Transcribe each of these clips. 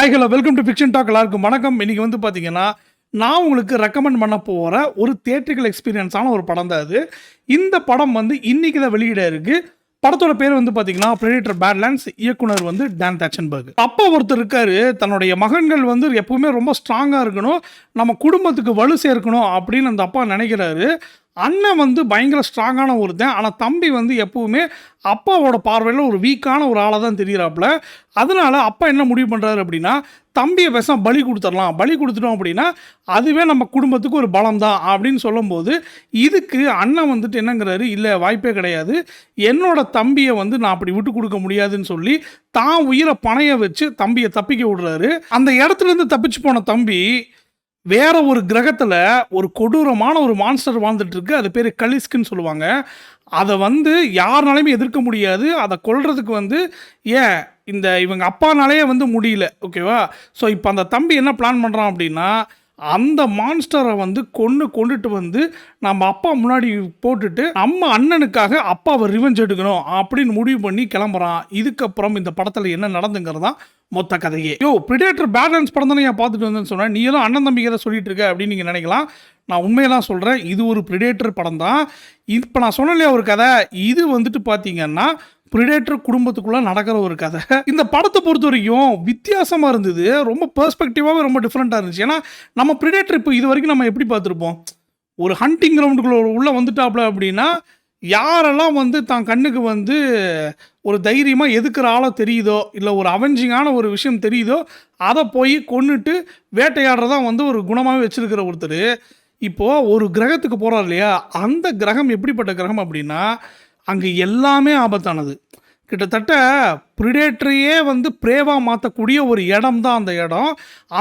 Hi hello welcome to fiction talk. எல்லாருக்கும் வணக்கம். இன்றைக்கி வந்து பார்த்தீங்கன்னா நான் உங்களுக்கு ரெக்கமெண்ட் பண்ண போகிற ஒரு தியேட்ரிக்கல் எக்ஸ்பீரியன்ஸான ஒரு படம் தான் அது. இந்த படம் வந்து இன்றைக்கி தான் வெளியிட இருக்குது. படத்தோட பேர் வந்து பார்த்தீங்கன்னா பிரெடேட்டர் பேட்லேண்ட்ஸ். இயக்குனர் வந்து டான் தாட்சன்பர்க். அப்பா ஒருத்தர் இருக்காரு, தன்னுடைய மகன்கள் வந்து எப்பவுமே ரொம்ப ஸ்ட்ராங்காக இருக்கணும், நம்ம குடும்பத்துக்கு வலு சேர்க்கணும் அப்படின்னு அந்த அப்பா நினைக்கிறாரு. அண்ணன் வந்து பயங்கர ஸ்ட்ராங்கான ஒருத்தன், ஆனால் தம்பி வந்து எப்பவுமே அப்பாவோட பார்வையில் ஒரு வீக்கான ஒரு ஆளாக தான் தெரிகிறாப்புல. அதனால அப்பா என்ன முடிவு பண்ணுறாரு அப்படின்னா, தம்பியை பேசாம பலி கொடுத்துடலாம், பலி கொடுத்துட்டோம் அப்படின்னா அதுவே நம்ம குடும்பத்துக்கு ஒரு பலம் தான் அப்படின்னு சொல்லும்போது, இதுக்கு அண்ணன் வந்துட்டு என்னங்கிறாரு, இல்லை வாய்ப்பே கிடையாது, என்னோட தம்பியை வந்து நான் அப்படி விட்டு கொடுக்க முடியாதுன்னு சொல்லி தான் உயிரை பணைய வச்சு தம்பியை தப்பிக்க விடுறாரு. அந்த இடத்துலேருந்து தப்பிச்சு போன தம்பி வேற ஒரு கிரகத்தில் ஒரு கொடூரமான ஒரு மான்ஸ்டர் வாழ்ந்துட்டு இருக்கு. அது பேர் கலிஸ்க்குன்னு சொல்லுவாங்க. அதை வந்து யாருனாலையுமே எதிர்க்க முடியாது. அதை கொல்றதுக்கு வந்து இவங்க அப்பானாலேயே வந்து முடியல. ஓகேவா? ஸோ இப்போ அந்த தம்பி என்ன பிளான் பண்ணுறான் அப்படின்னா, அந்த மான்ஸ்டரை வந்து கொண்டுட்டு வந்து நம்ம அப்பா முன்னாடி போட்டுட்டு நம்ம அண்ணனுக்காக அப்பாவை ரிவெஞ்ச் எடுக்கணும் அப்படின்னு முடிவு பண்ணி கிளம்புறான். இதுக்கப்புறம் இந்த படத்தில் என்ன நடந்துங்கிறது தான் மொத்த கதையே. பிரெடேட்டர் பேட்லேண்ட்ஸ் படம் தானே பார்த்துட்டு வந்தேன்னு சொன்னேன், நீ எல்லாம் அண்ணன் தம்பிக்கு எதை சொல்லிட்டு இருக்க அப்படின்னு நீங்கள் நினைக்கலாம். நான் உண்மையெல்லாம் சொல்கிறேன், இது ஒரு பிரெடேட்டர் படம் தான். இப்போ நான் சொன்னலையா ஒரு கதை, இது வந்துட்டு பார்த்தீங்கன்னா பிரெடேட்டர் குடும்பத்துக்குள்ளே நடக்கிற ஒரு கதை. இந்த படத்தை பொறுத்த வரைக்கும் வித்தியாசமாக இருந்தது, ரொம்ப பெர்ஸ்பெக்டிவாகவே ரொம்ப டிஃப்ரெண்ட்டாக இருந்துச்சு. ஏன்னா நம்ம பிரெடேட்டர் இப்போ இது வரைக்கும் நம்ம எப்படி பார்த்துருப்போம், ஒரு ஹண்டிங் கிரவுண்டுக்குள்ளே உள்ளே வந்துட்டாப்ல அப்படின்னா யாரெல்லாம் வந்து தான் கண்ணுக்கு வந்து ஒரு தைரியமாக எதுக்குற ஆளோ தெரியுதோ, இல்லை ஒரு அவெஞ்சிங்கான ஒரு விஷயம் தெரியுதோ, அதை போய் கொண்டுட்டு வேட்டையாடுறதான் வந்து ஒரு குணமாகவே வச்சுருக்கிற ஒருத்தர் இப்போது ஒரு கிரகத்துக்கு போகிறார் இல்லையா, அந்த கிரகம் எப்படிப்பட்ட கிரகம் அப்படின்னா அங்கே எல்லாமே ஆபத்தானது. கிட்டத்தட்ட பிரெடேட்டரையே வந்து பிரேவாக மாற்றக்கூடிய ஒரு இடம் தான் அந்த இடம்.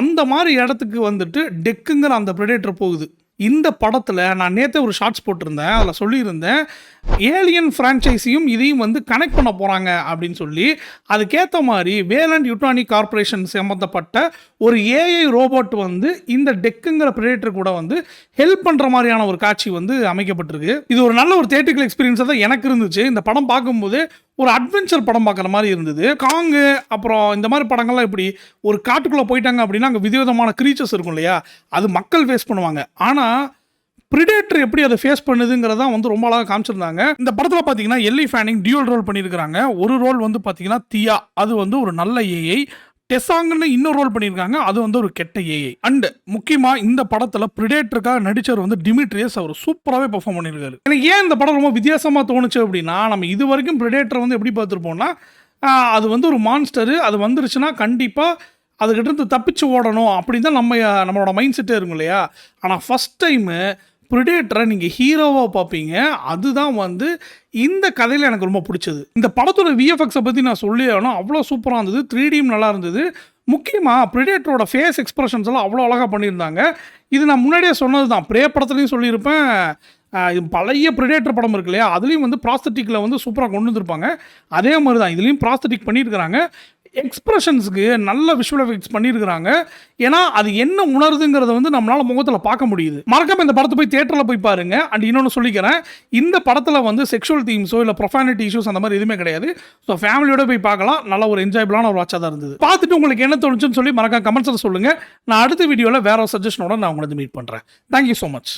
அந்த மாதிரி இடத்துக்கு வந்துட்டு டெக்குங்கிற அந்த பிரெடேட்டர் போகுது. இந்த படத்தில் நான் நேற்றே ஒரு ஷார்ட்ஸ் போட்டிருந்தேன், அதில் சொல்லியிருந்தேன் ஏலியன் ஃப்ரான்ச்சைஸையும் இதையும் வந்து கனெக்ட் பண்ண போகிறாங்க அப்படின்னு சொல்லி. அதுக்கேற்ற மாதிரி வேலண்ட் யுட்டானி கார்பரேஷன் சம்மந்தப்பட்ட ஒரு ஏஐ ரோபோட் வந்து இந்த டெக்குங்கிற பிரெடேட்டர் கூட வந்து ஹெல்ப் பண்ணுற மாதிரியான ஒரு காட்சி வந்து அமைக்கப்பட்டிருக்கு. இது ஒரு நல்ல ஒரு தியேட்ரிக்கல் எக்ஸ்பீரியன்ஸாக தான் எனக்கு இருந்துச்சு. இந்த படம் பார்க்கும்போது ஒரு அட்வென்ச்சர் படம் பார்க்குற மாதிரி இருந்தது. காங்கு அப்புறம் இந்த மாதிரி படங்கள்லாம் இப்படி ஒரு காட்டுக்குள்ளே போயிட்டாங்க அப்படின்னா அங்கே விதவிதமான க்ரீச்சர்ஸ் இருக்கும் இல்லையா, அது மக்கள் ஃபேஸ் பண்ணுவாங்க. ஆனால் பிரெடேட்டர் எப்படி அதை ஃபேஸ் பண்ணுதுங்கிறதா வந்து ரொம்ப அழகாக காமிச்சிருந்தாங்க. இந்த படத்தில் பார்த்தீங்கன்னா எல்லி ஃபேனிங் டியூல் ரோல் பண்ணியிருக்காங்க. ஒரு ரோல் வந்து பார்த்தீங்கன்னா தியா, அது வந்து ஒரு நல்ல ஏஐ. டெசாங்னு இன்னொரு ரோல் பண்ணியிருக்காங்க, அது வந்து ஒரு கெட்ட ஏஐ. அண்ட் முக்கியமாக இந்த படத்தில் பிரெடேட்டருக்காக நடிச்சவர் வந்து டிமிட்ரியஸ், அவர் சூப்பராகவே பெர்ஃபார்ம் பண்ணியிருக்காரு. எனக்கு ஏன் இந்த படம் ரொம்ப வித்தியாசமாக தோணுச்சு அப்படின்னா, நம்ம இது வரைக்கும் பிரெடேட்டரை வந்து எப்படி பார்த்துருப்போம்னா, அது வந்து ஒரு மான்ஸ்டரு, அது வந்துருச்சுன்னா கண்டிப்பாக அதுக்கிட்ட இருந்து தப்பிச்சு ஓடணும் அப்படின்னு தான் நம்மளோட மைண்ட் செட்டே இருக்கும் இல்லையா. ஆனால் ஃபஸ்ட் டைமு பிரெடேட்டரை நீங்கள் ஹீரோவாக பார்ப்பீங்க. அதுதான் வந்து இந்த கதையில் எனக்கு ரொம்ப பிடிச்சது. இந்த படத்தோட விஎஃப்எக்ஸை பற்றி நான் சொல்லி ஆகணும், அவ்வளோ சூப்பராக இருந்தது. 3Dயும் நல்லா இருந்தது. முக்கியமாக பிரெடேட்டரோட ஃபேஸ் எக்ஸ்பிரஷன்ஸ் எல்லாம் அவ்வளோ அழகாக பண்ணியிருந்தாங்க. இது நான் முன்னாடியே சொன்னது தான், ப்ரே படத்துலையும் சொல்லியிருப்பேன். பழைய பிரெடேட்டர் படம் இருக்கு இல்லையா, அதுலேயும் வந்து ப்ராஸ்தட்டிக்கில் வந்து சூப்பராக கொண்டு வந்திருப்பாங்க. அதே மாதிரி தான் இதுலேயும் ப்ராஸ்தட்டிக் பண்ணியிருக்கிறாங்க. எக்ஸ்பிரஷன்ஸுக்கு நல்ல விஷுவல் எஃபெக்ட்ஸ் பண்ணியிருக்கிறாங்க. ஏன்னா அது என்ன உணருதுங்கிறத வந்து நம்மளால் முகத்தில் பார்க்க முடியுது. மறக்காம இந்த படத்தை போய் தியேட்டரில் போய் பாருங்க. அண்ட் இன்னொன்று சொல்லிக்கிறேன், இந்த படத்தில் வந்து செக்ஷுவல் தீம்ஸோ இல்லை ப்ரொஃபானிட்டி இஷ்யூஸ் அந்த மாதிரி எதுவுமே கிடையாது. ஸோ ஃபேமிலியோட போய் பார்க்கலாம். நல்ல ஒரு என்ஜாயபிளான ஒரு வாட்சாக தான் இருந்தது. பார்த்துட்டு உங்களுக்கு என்ன தோணுச்சுன்னு சொல்லி மறக்காம கமெண்ட்ஸில் சொல்லுங்கள். நான் அடுத்த வீடியோவில் வேற ஒரு சஜஷனோட நான் உங்களுக்கு மீட் பண்ணுறேன். Thank you so much.